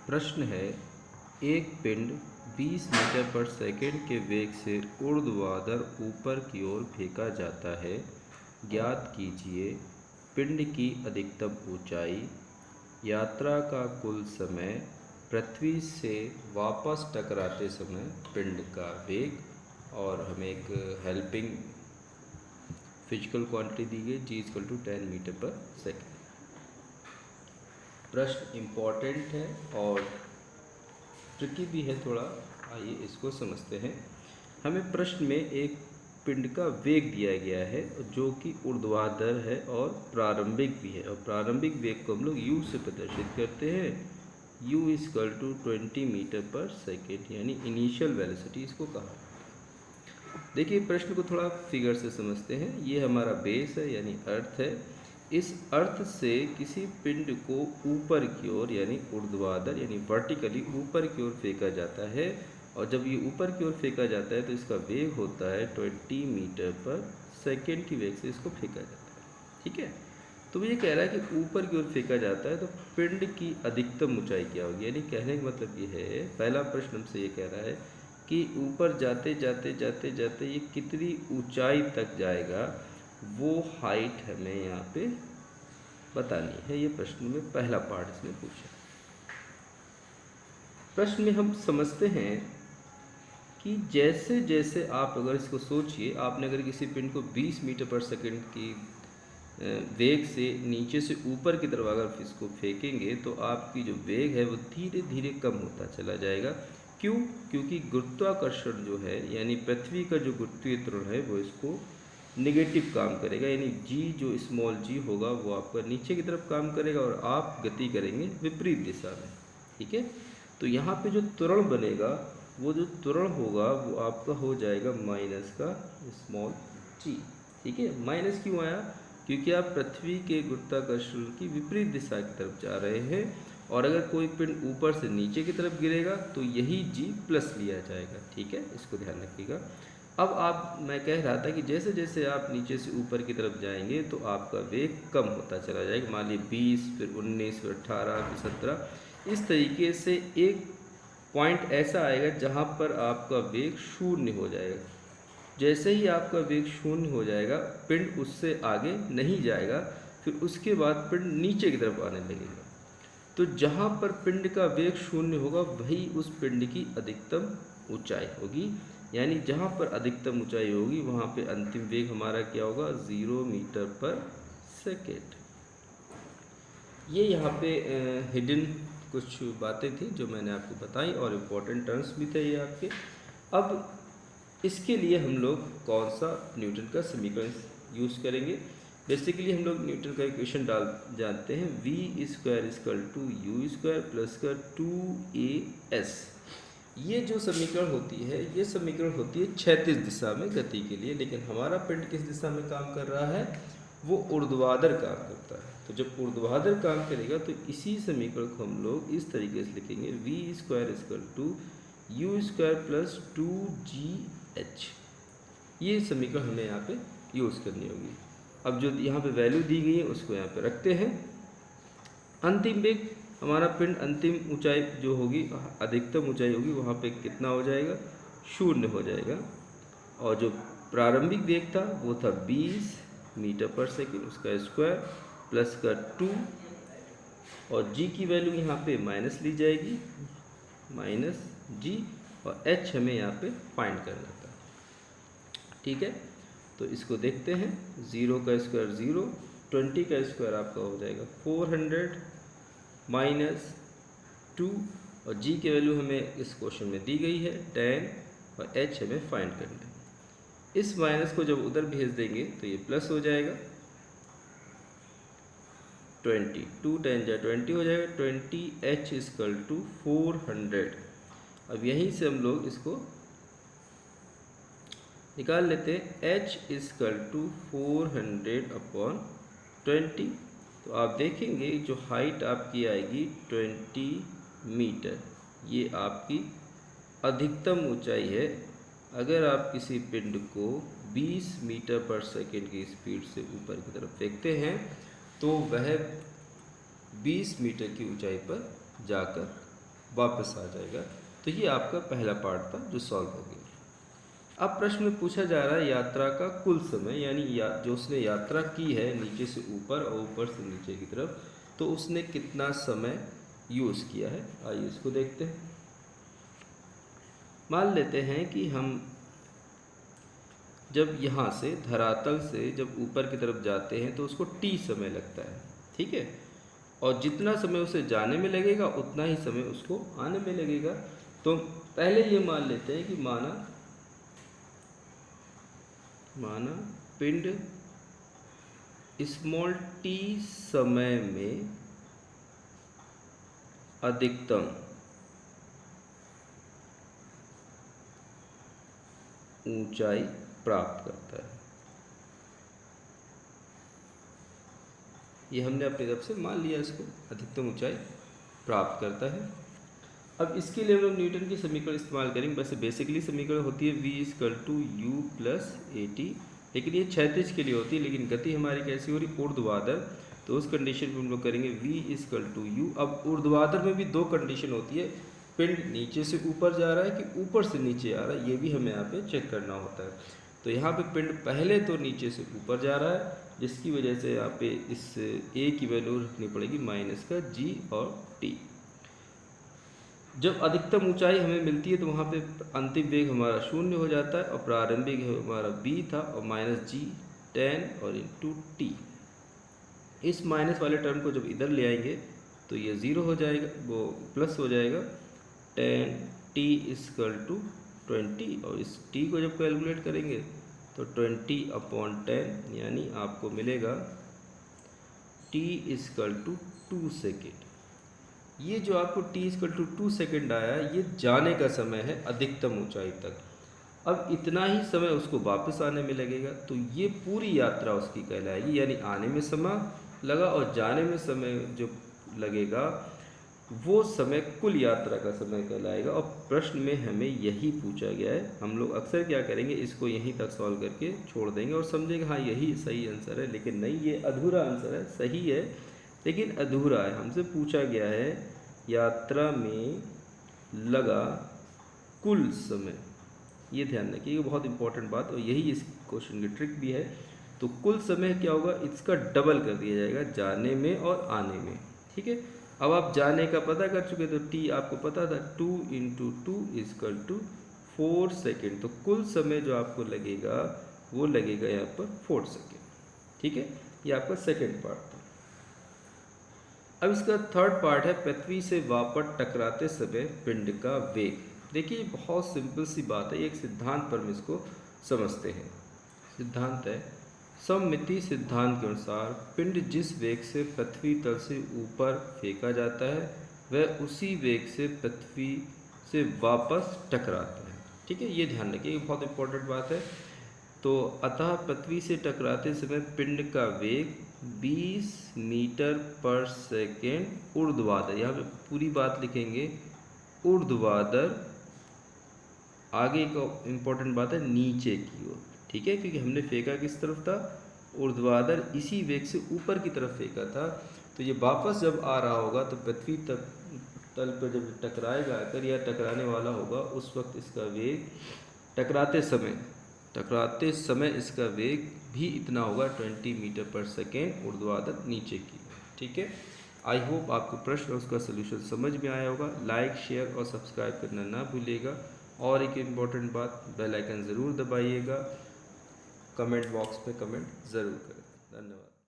प्रश्न है, एक पिंड 20 मीटर पर सेकंड के वेग से ऊर्ध्वाधर ऊपर की ओर फेंका जाता है। ज्ञात कीजिए पिंड की अधिकतम ऊंचाई, यात्रा का कुल समय, पृथ्वी से वापस टकराते समय पिंड का वेग, और हमें एक हेल्पिंग फिजिकल क्वांटिटी दी गई g=10 मीटर पर सेकंड। प्रश्न इम्पॉर्टेंट है और ट्रिकी भी है थोड़ा, आइए इसको समझते हैं। हमें प्रश्न में एक पिंड का वेग दिया गया है जो कि ऊर्ध्वाधर है और प्रारंभिक भी है, और प्रारंभिक वेग को हम लोग u से प्रदर्शित करते हैं। u=20 मीटर पर सेकेंड, यानी इनिशियल वेलोसिटी इसको कहा। देखिए प्रश्न को थोड़ा फिगर से समझते हैं। ये हमारा बेस है यानी अर्थ है। इस अर्थ से किसी पिंड को ऊपर की ओर यानी ऊर्ध्वाधर यानी वर्टिकली ऊपर की ओर फेंका जाता है, और जब ये ऊपर की ओर फेंका जाता है तो इसका वेग होता है 20 मीटर पर सेकेंड की वेग से इसको फेंका जाता है। ठीक है, तो ये कह रहा है कि ऊपर की ओर फेंका जाता है तो पिंड की अधिकतम ऊंचाई क्या होगी। यानी कहने का मतलब ये है, पहला प्रश्न हमसे ये कह रहा है कि ऊपर जाते जाते जाते जाते ये कितनी ऊंचाई तक जाएगा, वो हाइट हमें यहाँ पे बतानी है। ये प्रश्न में पहला पार्ट इसने पूछा। प्रश्न में हम समझते हैं कि जैसे जैसे आप अगर इसको सोचिए, आपने अगर किसी पिंड को 20 मीटर पर सेकंड की वेग से नीचे से ऊपर की तरफ अगर इसको फेंकेंगे तो आपकी जो वेग है वो धीरे धीरे कम होता चला जाएगा। क्यों? क्योंकि गुरुत्वाकर्षण जो है यानी पृथ्वी का जो गुरुत्वीय त्वरण है वो इसको नेगेटिव काम करेगा, यानी g जो स्मॉल g होगा वो आपका नीचे की तरफ काम करेगा और आप गति करेंगे विपरीत दिशा में। ठीक है, तो यहाँ पे जो त्वरण बनेगा, वो जो त्वरण होगा वो आपका हो जाएगा माइनस का स्मॉल g। ठीक है, माइनस क्यों आया? क्योंकि आप पृथ्वी के गुरुत्वाकर्षण की विपरीत दिशा की तरफ जा रहे हैं, और अगर कोई पिंड ऊपर से नीचे की तरफ गिरेगा तो यही g प्लस लिया जाएगा। ठीक है, इसको ध्यान रखिएगा। अब मैं कह रहा था कि जैसे जैसे आप नीचे से ऊपर की तरफ जाएंगे तो आपका वेग कम होता चला जाएगा। मान लीजिए 20, फिर 19, फिर 18, फिर 17, इस तरीके से एक पॉइंट ऐसा आएगा जहाँ पर आपका वेग शून्य हो जाएगा। जैसे ही आपका वेग शून्य हो जाएगा, पिंड उससे आगे नहीं जाएगा, फिर उसके बाद पिंड नीचे की तरफ आने लगेगा। तो जहाँ पर पिंड का वेग शून्य होगा वही उस पिंड की अधिकतम ऊंचाई होगी, यानी जहाँ पर अधिकतम ऊंचाई होगी वहाँ पे अंतिम वेग हमारा क्या होगा, 0 मीटर पर सेकेंड। ये यहाँ पे हिडन कुछ बातें थी जो मैंने आपको बताई, और इम्पोर्टेंट टर्म्स भी थे ये आपके। अब इसके लिए हम लोग कौन सा न्यूटन का समीकरण यूज़ करेंगे। बेसिकली हम लोग न्यूटन का इक्वेशन जानते हैं, v² = u² + 2as। ये जो समीकरण होती है, ये समीकरण होती है क्षैतिज दिशा में गति के लिए, लेकिन हमारा पिंड किस दिशा में काम कर रहा है, वो ऊर्ध्वाधर काम करता है। तो जब ऊर्ध्वाधर काम करेगा तो इसी समीकरण को हम लोग इस तरीके से लिखेंगे, v² = u² + 2gh। ये समीकरण हमें यहाँ पे यूज़ करनी होगी। अब जो यहाँ पे वैल्यू दी गई है उसको यहाँ पे रखते हैं। अंतिम वेग हमारा पिंड अंतिम ऊंचाई जो होगी, अधिकतम ऊंचाई होगी, वहाँ पे कितना हो जाएगा, शून्य हो जाएगा। और जो प्रारंभिक वेग था वो था 20 मीटर पर सेकेंड, उसका स्क्वायर प्लस का 2, और g की वैल्यू यहाँ पे माइनस ली जाएगी, -g, और h हमें यहाँ पे फाइंड करना था। ठीक है, तो इसको देखते हैं। 0 का स्क्वायर 0, 20 का स्क्वायर आपका हो जाएगा 400 -2, और g की वैल्यू हमें इस क्वेश्चन में दी गई है 10, और h हमें फाइंड करना है। इस माइनस को जब उधर भेज देंगे तो ये प्लस हो जाएगा, 20, 2 × 10 = 20 हो जाएगा, 20h = 400। अब यहीं से हम लोग इसको निकाल लेते हैं, h = 400/20। तो आप देखेंगे जो हाइट आपकी आएगी 20 मीटर, ये आपकी अधिकतम ऊंचाई है। अगर आप किसी पिंड को 20 मीटर पर सेकेंड की स्पीड से ऊपर की तरफ फेंकते हैं तो वह 20 मीटर की ऊंचाई पर जाकर वापस आ जाएगा। तो ये आपका पहला पार्ट था जो सॉल्व हो गया। अब प्रश्न में पूछा जा रहा है यात्रा का कुल समय, यानी जो उसने यात्रा की है नीचे से ऊपर और ऊपर से नीचे की तरफ, तो उसने कितना समय यूज़ किया है। आइए इसको देखते हैं। मान लेते हैं कि हम जब यहाँ से धरातल से जब ऊपर की तरफ जाते हैं तो उसको t समय लगता है, ठीक है, और जितना समय उसे जाने में लगेगा उतना ही समय उसको आने में लगेगा। तो पहले ये मान लेते हैं कि माना पिंड स्मॉल t समय में अधिकतम ऊंचाई प्राप्त करता है। ये हमने अपनी तरफ से मान लिया, इसको अधिकतम ऊंचाई प्राप्त करता है। अब इसके लिए हम लोग न्यूटन की समीकरण इस्तेमाल करेंगे। वैसे बेसिकली समीकरण होती है v = u + at, लेकिन ये क्षैतिज के लिए होती है, लेकिन गति हमारी कैसी हो रही, ऊर्ध्वाधर। तो उस कंडीशन में हम लोग करेंगे v = u। अब ऊर्ध्वाधर में भी दो कंडीशन होती है, पिंड नीचे से ऊपर जा रहा है कि ऊपर से नीचे आ रहा है, ये भी हमें यहाँ पे चेक करना होता है। तो यहाँ पे पिंड पहले तो नीचे से ऊपर जा रहा है, जिसकी वजह से यहाँ पे इस a की वैल्यू रखनी पड़ेगी -g और t। जब अधिकतम ऊंचाई हमें मिलती है तो वहाँ पे अंतिम वेग हमारा 0 हो जाता है और प्रारंभिक हमारा b था और -g 10 और × t। इस माइनस वाले टर्म को जब इधर ले आएंगे तो ये 0 हो जाएगा, वो प्लस हो जाएगा। 10t = 20 और इस t को जब कैलकुलेट करेंगे तो 20/10, यानी आपको मिलेगा t = 2 सेकेंड। ये जो आपको t = 2 सेकेंड आया, ये जाने का समय है अधिकतम ऊंचाई तक। अब इतना ही समय उसको वापस आने में लगेगा, तो ये पूरी यात्रा उसकी कहलाएगी, यानी आने में समय लगा और जाने में समय जो लगेगा वो समय कुल यात्रा का समय कहलाएगा। और प्रश्न में हमें यही पूछा गया है। हम लोग अक्सर क्या करेंगे, इसको यहीं तक सॉल्व करके छोड़ देंगे और समझेंगे हाँ यही सही आंसर है, लेकिन नहीं, ये अधूरा आंसर है। सही है लेकिन अधूरा है। हमसे पूछा गया है यात्रा में लगा कुल समय, ये ध्यान रखिए, ये बहुत इंपॉर्टेंट बात, और यही इस क्वेश्चन की ट्रिक भी है। तो कुल समय क्या होगा, इसका डबल कर दिया जाएगा जाने में और आने में, ठीक है। अब आप जाने का पता कर चुके, तो t आपको पता था, 2 × 2 = 4 सेकेंड। तो कुल समय जो आपको लगेगा वो लगेगा यहाँ पर 4 सेकेंड, ठीक है। ये आपका सेकेंड पार्ट था। अब इसका थर्ड पार्ट है पृथ्वी से वापस टकराते समय पिंड का वेग। देखिए बहुत सिंपल सी बात है, एक सिद्धांत पर हम इसको समझते हैं। सिद्धांत है, सममिति सिद्धांत के अनुसार पिंड जिस वेग से पृथ्वी तल से ऊपर फेंका जाता है वह उसी वेग से पृथ्वी से वापस टकराता है, ठीक है। ये ध्यान रखिए, बहुत इंपॉर्टेंट बात है। तो अतः पृथ्वी से टकराते समय पिंड का वेग 20 मीटर/सेकेंड ऊर्ध्वाधर, यहाँ पे पूरी बात लिखेंगे, ऊर्ध्वाधर, आगे का इंपॉर्टेंट बात है नीचे की ओर, ठीक है, क्योंकि हमने फेंका किस तरफ था, ऊर्ध्वाधर, इसी वेग से ऊपर की तरफ फेंका था। तो ये वापस जब आ रहा होगा तो पृथ्वी तल पर जब टकराएगा अगर या टकराने वाला होगा, उस वक्त इसका वेग टकराते समय इसका वेग भी इतना होगा 20 मीटर/सेकेंड ऊर्ध्वाधर नीचे की, ठीक है। आई होप आपको प्रश्न और उसका सलूशन समझ में आया होगा। लाइक, शेयर और सब्सक्राइब करना ना भूलिएगा। और एक इम्पॉर्टेंट बात, बेल आइकन ज़रूर दबाइएगा, कमेंट बॉक्स में कमेंट ज़रूर करें। धन्यवाद।